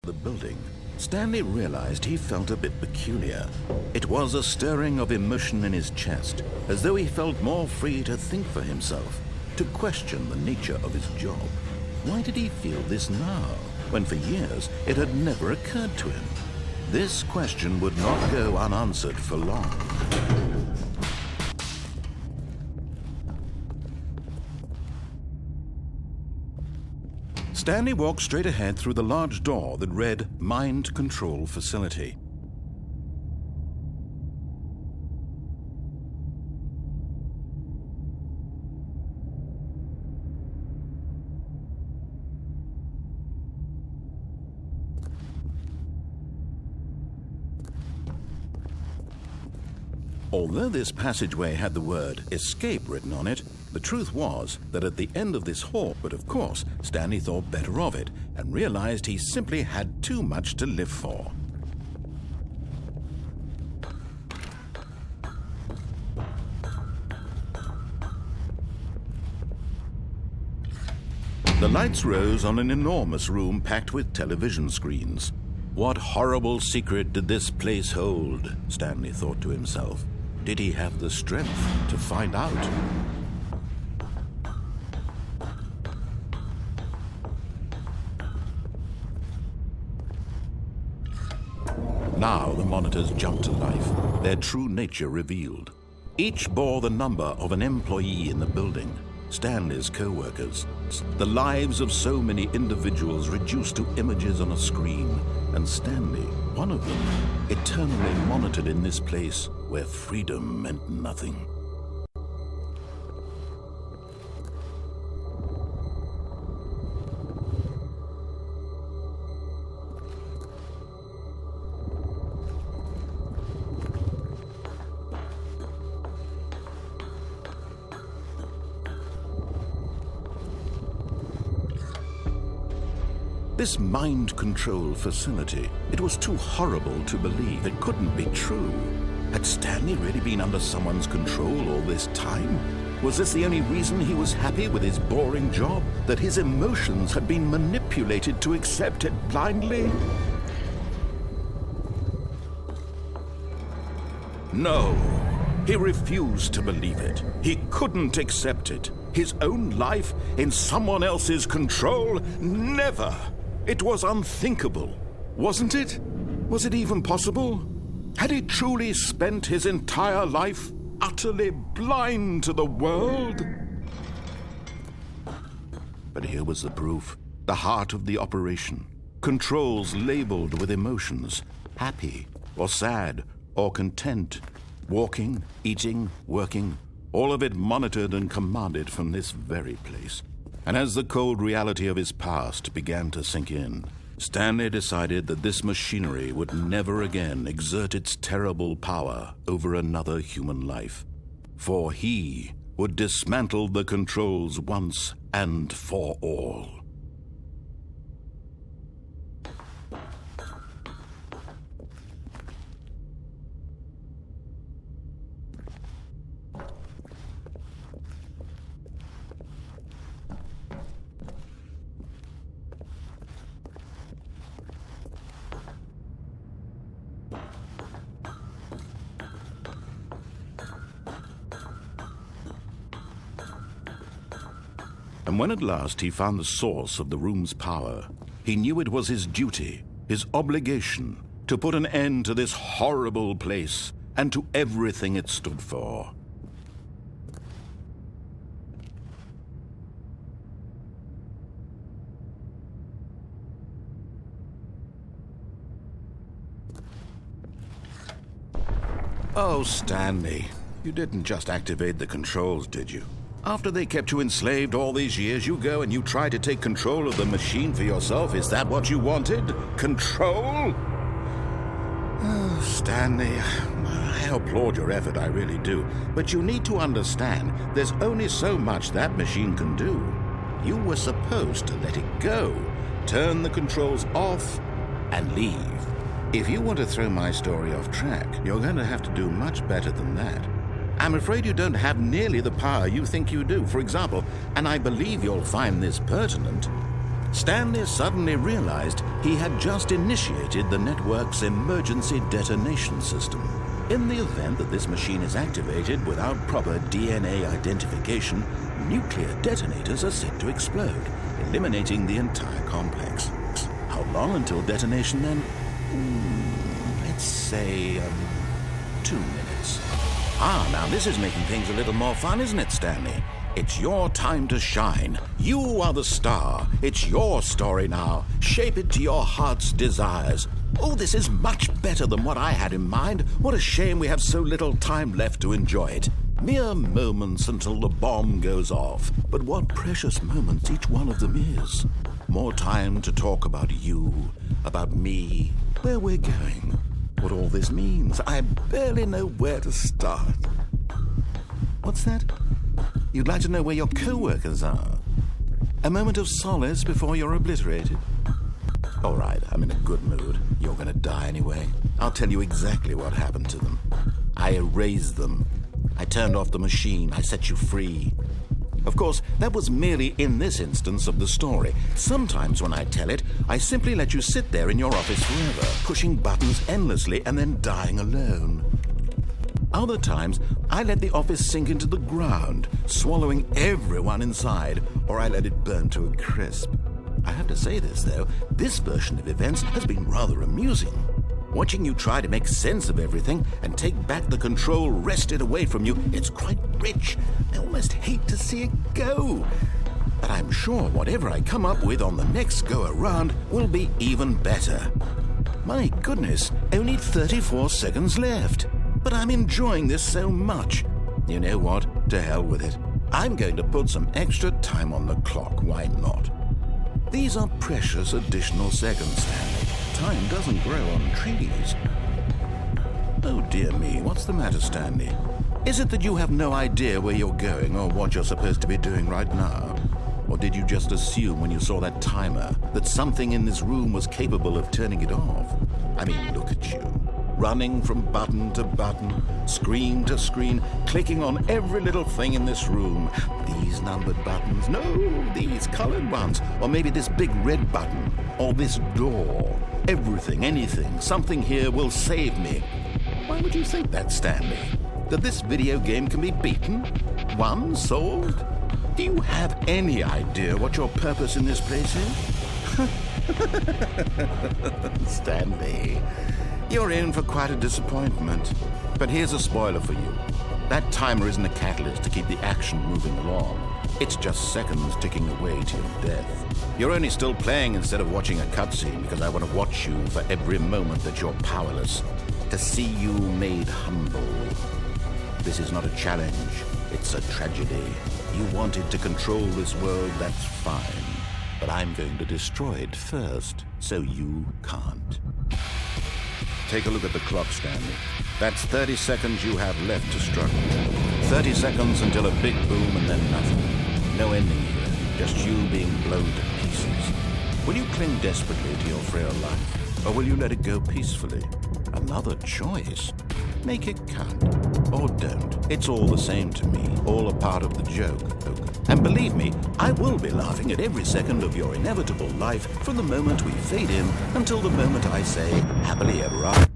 the building, Stanley realized he felt a bit peculiar. It was a stirring of emotion in his chest, as though he felt more free to think for himself, to question the nature of his job. Why did he feel this now, when for years it had never occurred to him? This question would not go unanswered for long. Stanley walked straight ahead through the large door that read Mind Control Facility. Although this passageway had the word escape written on it, the truth was that at the end of this hall, but of course, Stanley thought better of it and realized he simply had too much to live for. The lights rose on an enormous room packed with television screens. What horrible secret did this place hold? Stanley thought to himself. Did he have the strength to find out? Now the monitors jumped to life, their true nature revealed. Each bore the number of an employee in the building, Stanley's co-workers. The lives of so many individuals reduced to images on a screen, and Stanley, one of them, eternally monitored in this place where freedom meant nothing. This mind control facility, it was too horrible to believe. It couldn't be true. Had Stanley really been under someone's control all this time? Was this the only reason he was happy with his boring job? That his emotions had been manipulated to accept it blindly? No, he refused to believe it. He couldn't accept it. His own life in someone else's control? Never! It was unthinkable, wasn't it? Was it even possible? Had he truly spent his entire life utterly blind to the world? But here was the proof, the heart of the operation. Controls labeled with emotions, happy or sad or content, walking, eating, working, all of it monitored and commanded from this very place. And as the cold reality of his past began to sink in, Stanley decided that this machinery would never again exert its terrible power over another human life. For he would dismantle the controls once and for all. And when at last he found the source of the room's power, he knew it was his duty, his obligation, to put an end to this horrible place and to everything it stood for. Oh, Stanley, you didn't just activate the controls, did you? After they kept you enslaved all these years, you go and you try to take control of the machine for yourself. Is that what you wanted? Control? Oh, Stanley, I applaud your effort, I really do. But you need to understand, there's only so much that machine can do. You were supposed to let it go, turn the controls off, and leave. If you want to throw my story off track, you're going to have to do much better than that. I'm afraid you don't have nearly the power you think you do. For example, and I believe you'll find this pertinent, Stanley suddenly realized he had just initiated the network's emergency detonation system. In the event that this machine is activated without proper DNA identification, nuclear detonators are set to explode, eliminating the entire complex. How long until detonation then? Let's say 2 minutes. Now this is making things a little more fun, isn't it, Stanley? It's your time to shine. You are the star. It's your story now. Shape it to your heart's desires. Oh, this is much better than what I had in mind. What a shame we have so little time left to enjoy it. Mere moments until the bomb goes off. But what precious moments each one of them is. More time to talk about you, about me, where we're going, what all this means. I barely know where to start. What's that? You'd like to know where your co-workers are? A moment of solace before you're obliterated? All right, I'm in a good mood. You're going to die anyway. I'll tell you exactly what happened to them. I erased them. I turned off the machine. I set you free. Of course, that was merely in this instance of the story. Sometimes when I tell it, I simply let you sit there in your office forever, pushing buttons endlessly and then dying alone. Other times, I let the office sink into the ground, swallowing everyone inside, or I let it burn to a crisp. I have to say this, though, this version of events has been rather amusing. Watching you try to make sense of everything and take back the control wrested away from you, it's quite rich. I almost hate to see it go. But I'm sure whatever I come up with on the next go-around will be even better. My goodness, only 34 seconds left. But I'm enjoying this so much. You know what? To hell with it. I'm going to put some extra time on the clock. Why not? These are precious additional seconds, Stanley. Time doesn't grow on trees. Oh dear me, what's the matter, Stanley? Is it that you have no idea where you're going or what you're supposed to be doing right now? Or did you just assume when you saw that timer that something in this room was capable of turning it off? I mean, look at you. Running from button to button, screen to screen, clicking on every little thing in this room. These numbered buttons, no, these colored ones, or maybe this big red button, or this door. Everything, anything, something here will save me. Why would you think that, Stanley? That this video game can be beaten? Won? Solved? Do you have any idea what your purpose in this place is? Stanley, you're in for quite a disappointment. But here's a spoiler for you. That timer isn't a catalyst to keep the action moving along. It's just seconds ticking away to your death. You're only still playing instead of watching a cutscene because I want to watch you for every moment that you're powerless. To see you made humble. This is not a challenge. It's a tragedy. You wanted to control this world, that's fine. But I'm going to destroy it first, so you can't. Take a look at the clock, Stanley. That's 30 seconds you have left to struggle. 30 seconds until a big boom and then nothing. No ending here, just you being blown to pieces. Will you cling desperately to your frail life, or will you let it go peacefully? Another choice. Make it count. Or don't. It's all the same to me. All a part of the joke. And believe me, I will be laughing at every second of your inevitable life from the moment we fade in until the moment I say, happily ever after.